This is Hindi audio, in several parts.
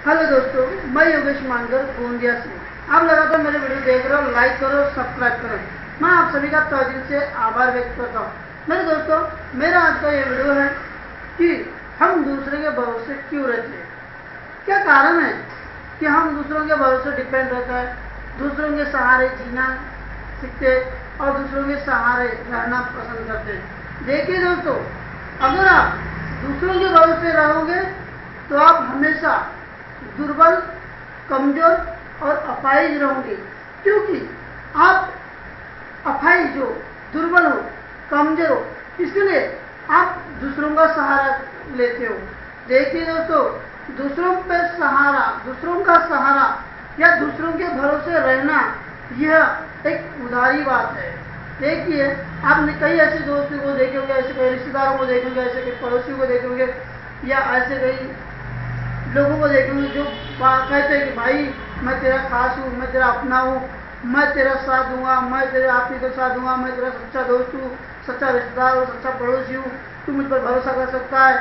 हेलो दोस्तों, मैं योगेश मानकर गोंदिया से। आप लगातार मेरे वीडियो देख रहे हो, लाइक करो, सब्सक्राइब करो। मैं आप सभी का तहे दिल से आभार व्यक्त करता हूँ। मेरे दोस्तों, मेरा आज का ये वीडियो है कि हम दूसरे के भरोसे क्यों रहते हैं। क्या कारण है कि हम दूसरों के भरोसे डिपेंड रहता है, दूसरों के सहारे जीना सीखते और दूसरों के सहारे रहना पसंद करते हैं। देखिए दोस्तों, अगर आप दूसरों के भरोसे रहोगे तो आप हमेशा दुर्बल, कमजोर और अपाहिज रहोगे, क्योंकि आप अपाहिज हो, दुर्बल हो, कमजोर हो, इसलिए आप दूसरों का सहारा लेते हो। देखिए दोस्तों, दूसरों का सहारा या दूसरों के भरोसे रहना, यह एक उदारी बात है। देखिए, आपने कई ऐसे दोस्तों को देखे होंगे, ऐसे कई रिश्तेदारों को देखे होंगे, ऐसे कई पड़ोसियों को देखे होंगे, या ऐसे कई लोगों को देखेंगे जो कहते हैं कि भाई मैं तेरा खास हूँ, मैं तेरा अपना हूँ, मैं तेरा साथ दूंगा, मैं तेरे आदमी का साथ दूंगा, मैं तेरा सच्चा दोस्त हूँ, सच्चा रिश्तेदार हूँ, सच्चा पड़ोसी हूँ, तू मुझ पर भरोसा कर सकता है,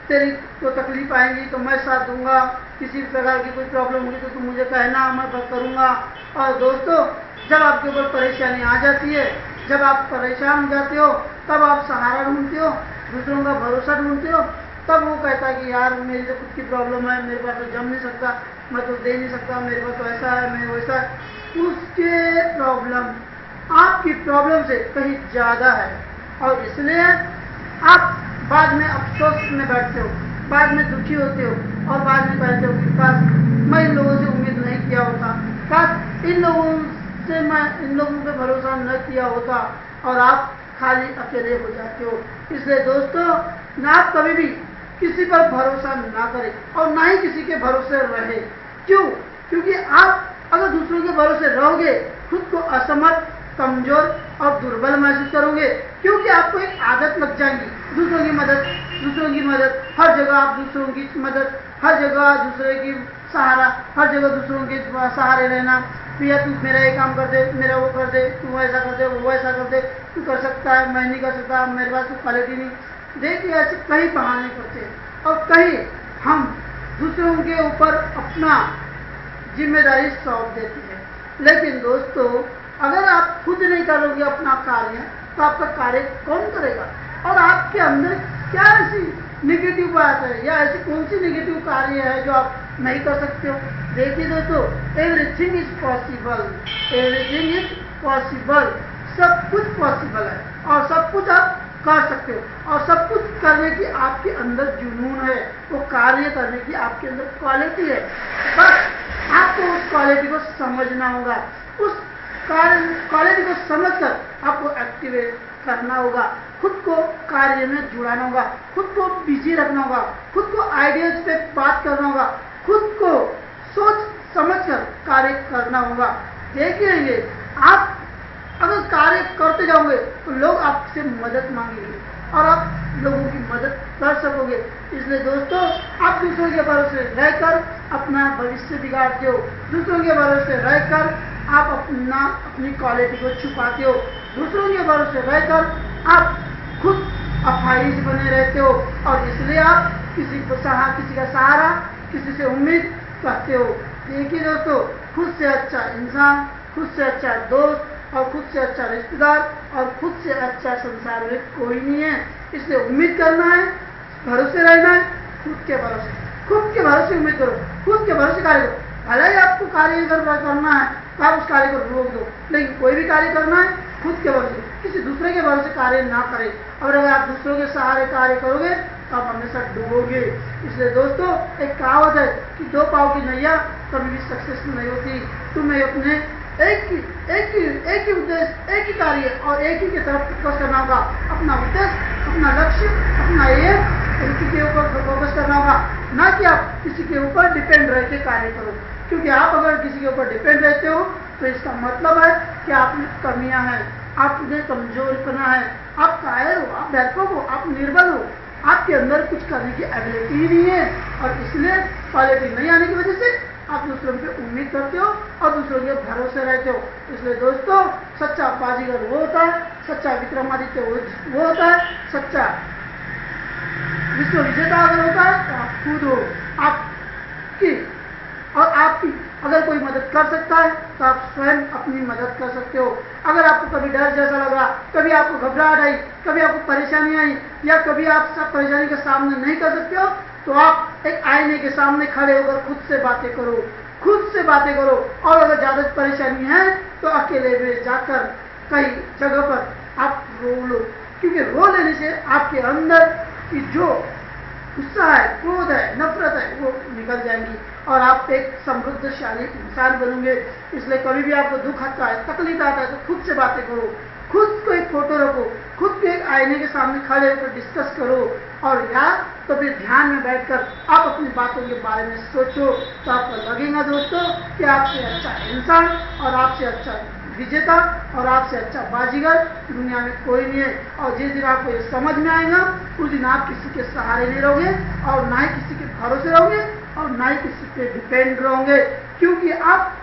तेरी को तकलीफ आएंगी तो मैं साथ दूंगा, किसी भी प्रकार की कोई प्रॉब्लम होगी तो तू मुझे कहना, मैं करूँगा। और दोस्तों, जब आपके ऊपर परेशानी आ जाती है, जब आप परेशान हो जाते हो, तब आप सहारा ढूंढते हो, दूसरों का भरोसा ढूंढते हो। तब वो कहता है कि यार मेरी तो खुद की प्रॉब्लम है, मेरे पास तो जम नहीं सकता, मैं तो दे नहीं सकता, मेरे पास तो ऐसा है, मैं वैसा है। उसके प्रॉब्लम आपकी प्रॉब्लम से कहीं ज़्यादा है, और इसलिए आप बाद में अफसोस में बैठते हो, बाद में दुखी होते हो, और बाद में कहते हो कि काश मैं इन लोगों से उम्मीद नहीं किया होता, काश इन लोगों से मैं इन लोगों पे भरोसा न किया होता, और आप खाली अकेले हो जाते हो। इसलिए दोस्तों, ना आप कभी भी किसी पर भरोसा ना करें और ना ही किसी के भरोसे रहे। क्यों? क्योंकि आप अगर दूसरों के भरोसे रहोगे, खुद को असमर्थ, कमजोर और दुर्बल महसूस करोगे, क्योंकि आपको एक आदत लग जाएगी दूसरों की मदद, हर जगह आप दूसरों की मदद, हर जगह दूसरे की सहारा, हर जगह दूसरों के सहारे रहना। भैया तू मेरा ये काम कर दे, मेरा वो कर दे, तू ऐसा कर दे, वो ऐसा कर दे, तू कर सकता है, मैं नहीं कर सकता, मेरे पास तो क्वालिटी नहीं। देखिए, ऐसे कई बहाने करते हैं और कहीं हम दूसरों के ऊपर अपना जिम्मेदारी सौंप देते हैं। लेकिन दोस्तों, अगर आप खुद नहीं करोगे अपना कार्य, तो आपका कार्य कौन करेगा? और आपके अंदर क्या ऐसी नेगेटिव बात है, या ऐसी कौन सी नेगेटिव कार्य है जो आप नहीं कर सकते हो? देखिए दोस्तों, everything is possible, everything is possible, सब कुछ पॉसिबल है, और सब कुछ आप कर सकते हो, और सब कुछ करने की आपके अंदर जुनून है, वो कार्य करने की आपके अंदर क्वालिटी है। बस आपको उस क्वालिटी को समझना होगा, उस क्वालिटी को समझकर आपको एक्टिवेट करना होगा, खुद को कार्य में जुड़ाना होगा, खुद को बिजी रखना होगा, खुद को आइडियाज पे बात करना होगा, खुद को सोच समझकर कार्य करना होगा। देखिए, आप अगर कार्य करते जाओगे तो लोग आपसे मदद मांगेंगे और आप लोगों की मदद कर सकोगे। इसलिए दोस्तों, आप दूसरों के भरोसे रहकर अपना भविष्य बिगाड़ते हो, दूसरों के भरोसे रहकर आप अपनी क्वालिटी को छुपाते हो, दूसरों के भरोसे रहकर आप खुद अपाहिज बने रहते हो, और इसलिए आप किसी का सहारा, किसी से उम्मीद करते हो। देखिए दोस्तों, खुद से अच्छा इंसान, खुद से अच्छा दोस्त, और खुद से अच्छा रिश्तेदार, और खुद से अच्छा संसार में कोई नहीं है। इसलिए उम्मीद करना है, भरोसे रहना है, खुद के भरोसे उम्मीद करो, खुद के भरोसे कार्य करो। भले ही आपको कार्य करना है तो आप उस कार्य को रोक दो, लेकिन कोई भी कार्य करना है खुद के भरोसे, किसी दूसरे के भरोसे कार्य ना करें। और अगर आप दूसरों के सहारे कार्य करोगे तो आप हमेशा डूबोगे। इसलिए दोस्तों, एक कहावत है कि दो पाँव की नैया कभी भी सक्सेसफुल नहीं होती। तुम्हें अपने एक ही उद्देश्य, एक ही कार्य और एक ही की तरफ फोकस करना होगा। अपना उद्देश्य, अपना लक्ष्य, अपना एम, इसी के ऊपर फोकस करना होगा, ना कि आप किसी के ऊपर डिपेंड रह के कार्य करो। क्योंकि आप अगर किसी के ऊपर डिपेंड रहते हो तो इसका मतलब है कि आप में कमियां हैं, आप में कमजोरपना है, आप कायर हो, आप डरपोक हो, आप निर्बल हो, आपके अंदर कुछ करने की एबिलिटी ही नहीं है, और इसलिए क्वालिटी नहीं आने की वजह से आप दूसरों पे उम्मीद करते हो और दूसरों के भरोसे रहते हो। इसलिए दोस्तों, सच्चा बाजीगर वो होता है, सच्चा विक्रमादित्य वो होता है, सच्चा विश्व विजेता अगर होता है तो आप खुद हो। आपकी अगर कोई मदद कर सकता है तो आप स्वयं अपनी मदद कर सकते हो। अगर आपको कभी डर जैसा लगा, कभी आपको घबराहट आई, कभी आपको परेशानी आई, या कभी आप सब परेशानी का सामना नहीं कर सकते हो, तो आप एक आईने के सामने खड़े होकर खुद से बातें करो, खुद से बातें करो। और अगर ज्यादा परेशानी है तो अकेले में जाकर कई जगह पर आप रो लो, क्योंकि रो लेने से आपके अंदर की जो गुस्सा है, क्रोध है, नफरत है, वो निकल जाएंगी और आप एक समृद्धशाली इंसान बनोगे। इसलिए कभी भी आपको दुख आता है, तकलीफ आता है, तो खुद से बातें करो, खुद को एक फोटो रखो, खुद को एक आईने के सामने खड़े होकर डिस्कस करो, और या तो फिर ध्यान में बैठकर आप अपनी बातों के बारे में सोचो। तो आपको लगेगा दोस्तों कि आपसे अच्छा इंसान और आपसे अच्छा विजेता और आपसे अच्छा बाजीगर दुनिया में कोई नहीं है। और जिस दिन आपको ये समझ में आएगा, उस दिन आप किसी के सहारे नहीं रहोगे और ना ही किसी के भरोसे रहोगे और ना ही किसी पे डिपेंड रहोगे, क्योंकि आप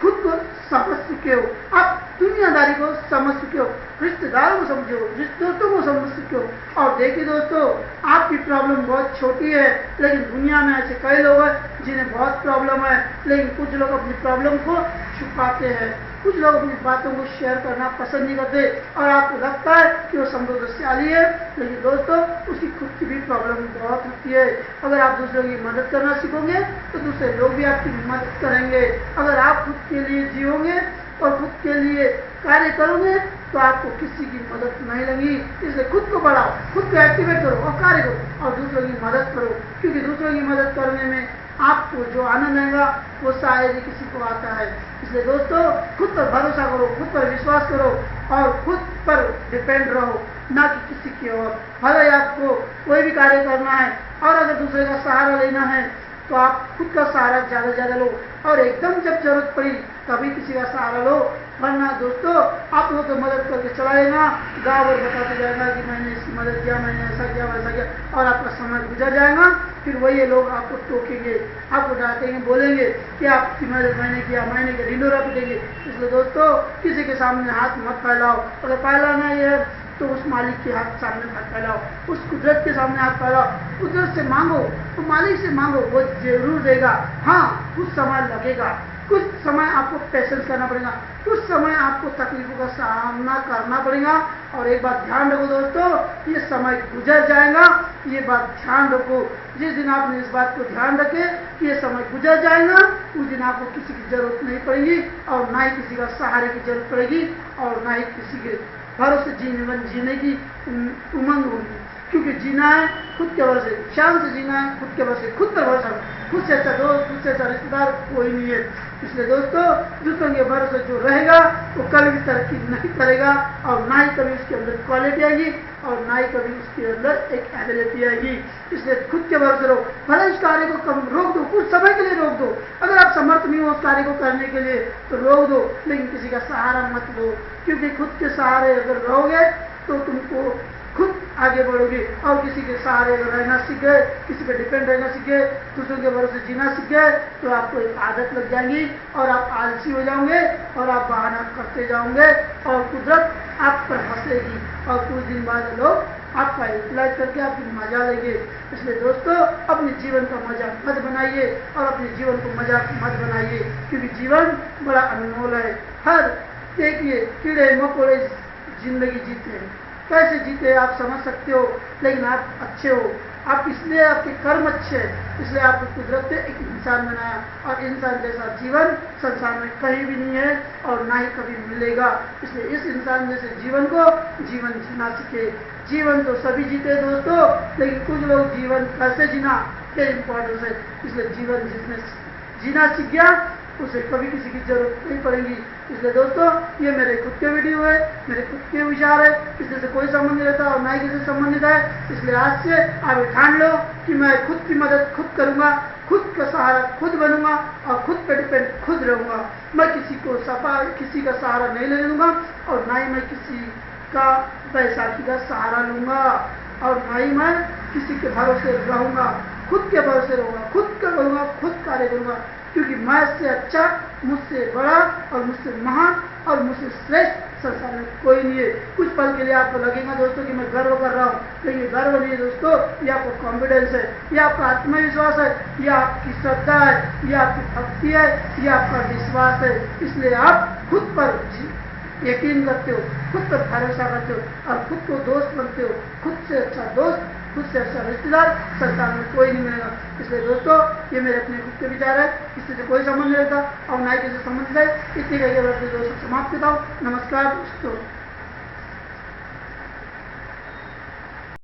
खुद को समझ चुके हो, आप दुनियादारी को समझ चुके हो, रिश्तेदारों को समझो, दोस्तों को समझ चुके हो। और देखिए दोस्तों, आपकी प्रॉब्लम बहुत छोटी है, लेकिन दुनिया में ऐसे कई लोग हैं जिन्हें बहुत प्रॉब्लम है, लेकिन कुछ लोग अपनी प्रॉब्लम को छुपाते हैं, कुछ लोग अपनी बातों को शेयर करना पसंद नहीं करते, और आपको लगता है कि वो समृद्धशाली है, लेकिन दोस्तों उसकी खुद की भी प्रॉब्लम बहुत होती है। अगर आप दूसरों की मदद करना सीखोगे तो दूसरे लोग भी आपकी मदद करेंगे। अगर आप खुद के लिए जियोगे और खुद के लिए कार्य करोगे तो आपको किसी की मदद नहीं लगी। इसलिए खुद को बढ़ाओ, खुद को एक्टिवेट करो और कार्य करो और दूसरों की मदद करो, क्योंकि दूसरों की मदद करने में आपको जो आनंद आएगा वो शायद ही किसी को आता है। इसलिए दोस्तों, खुद पर भरोसा करो, खुद पर विश्वास करो और खुद पर डिपेंड रहो, ना कि किसी की ओर। भले आपको कोई भी कार्य करना है और अगर दूसरे का सहारा लेना है तो आप खुद का सहारा ज्यादा लो, और एकदम जब जरूरत पड़ी तभी किसी का सहारा लो, वरना दोस्तों आप लोगों को मदद करके चला लेना, गाँव भर बताते जाएगा कि मैंने इसकी मदद किया, मैंने ऐसा किया वैसा किया, और आपका समय गुजर जाएगा। फिर वही लोग आपको टोकेंगे, आपको डांटेंगे, बोलेंगे कि आपकी मदद मैंने किया, ढिंडोरा पीटेंगे। इसलिए दोस्तों, किसी के सामने हाथ मत फैलाओ, अगर फैलाना है तो उस मालिक के हाथ सामने हाथ फैलाओ, उस कुदरत के सामने हाथ फैलाओ, कुदरत से मांगो, तो मालिक से मांगो, वो जरूर देगा। हाँ, कुछ समय लगेगा, कुछ समय आपको पेशेंस करना पड़ेगा, कुछ समय आपको तकलीफों का सामना करना पड़ेगा। और एक बात ध्यान रखो दोस्तों, ये समय गुजर जाएगा, ये बात ध्यान रखो। जिस दिन आपने इस बात को ध्यान रखे कि ये समय गुजर जाएगा, उस दिन आपको किसी की जरूरत नहीं पड़ेगी और ना ही किसी का सहारे की जरूरत पड़ेगी और ना ही किसी के भरोसे जीवन जीने की उमंग होगी, क्योंकि जीना है खुद के भरोसे, शान से जीना है खुद के भरोसे, खुद पर भरोसा, खुद से अच्छा दोस्त, खुद से अच्छा रिश्तेदार कोई नहीं है। इसलिए दोस्तों, दूसरों के भरोसे जो रहेगा वो कभी भी तरक्की नहीं करेगा और ना ही कभी उसके अंदर क्वालिटी आएगी और ना ही कभी उसके अंदर एक एबिलिटी आएगी। इसलिए खुद के भरोसे रहो, भले इस कार्य को कम रोक दो, कुछ समय के लिए रोक दो, अगर आप समर्थ नहीं हो उस कार्य को करने के लिए तो रोक दो, लेकिन किसी का सहारा मत लो, क्योंकि खुद के सहारे अगर रहोगे तो तुमको खुद आगे बढ़ोगे। और किसी के सहारे अगर रहना सीख गए, किसी पे डिपेंड रहना सीख गए, दूसरों के भरोसे जीना सीख गए, तो आपको एक आदत लग जाएगी और आप आलसी हो जाओगे और आप बहाना करते जाओगे और कुदरत आप पर हंसेगी और कुछ दिन बाद लोग आपका यूटिलाइज करके आपकी मजा लेंगे। इसलिए दोस्तों, अपने जीवन का मजा मत बनाइए और अपने जीवन को मजाक मत बनाइए, क्योंकि जीवन बड़ा अनमोल है। हर देखिए, कीड़े मकोड़े जिंदगी जीते हैं, कैसे जीते आप समझ सकते हो, लेकिन आप अच्छे हो, आप इसलिए आपके कर्म अच्छे हैं, इसलिए आपको कुदरत ने एक इंसान बनाया और इंसान जैसा जीवन संसार में कहीं भी नहीं है और ना ही कभी मिलेगा। इसलिए इस इंसान जैसे जीवन को जीवन जीना सीखे। जीवन तो सभी जीते दोस्तों, लेकिन कुछ लोग जीवन कैसे जीना ये इम्पोर्टेंस है। इसलिए जीवन जिसने जीना सीख गया उसे कभी किसी की जरूरत नहीं पड़ेगी। इसलिए दोस्तों, ये मेरे खुद के वीडियो है, मेरे खुद के विचार है, किसी से कोई संबंध नहीं रहता और ना ही किसी से संबंधित है। इसलिए आज से आप ठान लो कि मैं खुद की मदद खुद करूंगा, खुद का सहारा खुद बनूंगा और खुद पे डिपेंड खुद रहूंगा। मैं किसी का सहारा नहीं ले लूंगा और ना ही मैं किसी का बैसाखी का सहारा लूंगा और ना ही मैं किसी के भरोसे रहूंगा। खुद के भरोसे रहूंगा, खुद का करूंगा, खुद कार्य करूंगा, क्योंकि मैं इससे अच्छा, मुझसे बड़ा और मुझसे महान और मुझसे श्रेष्ठ संसार में कोई नहीं है। कुछ पल के लिए आपको लगेगा दोस्तों कि मैं गर्व कर रहा हूँ, लेकिन ये गर्व नहीं है दोस्तों, ये आपका कॉन्फिडेंस है, ये आपका आत्मविश्वास है, ये आपकी श्रद्धा है, ये आपकी भक्ति है, ये आपका विश्वास है। इसलिए आप खुद पर यकीन करते हो, खुद पर भरोसा करते हो और खुद को दोस्त बनते हो। खुद से अच्छा दोस्त, खुद से अच्छा रिश्तेदार संसार में कोई नहीं मिलेगा। इसलिए दोस्तों ये मेरे अपने खुद के विचार है, इससे कोई संबंध नहीं रहता और ना ही किसी संबंध है। इतनी कहिए दोस्तों समाप्त करता हूँ। नमस्कार दोस्तों।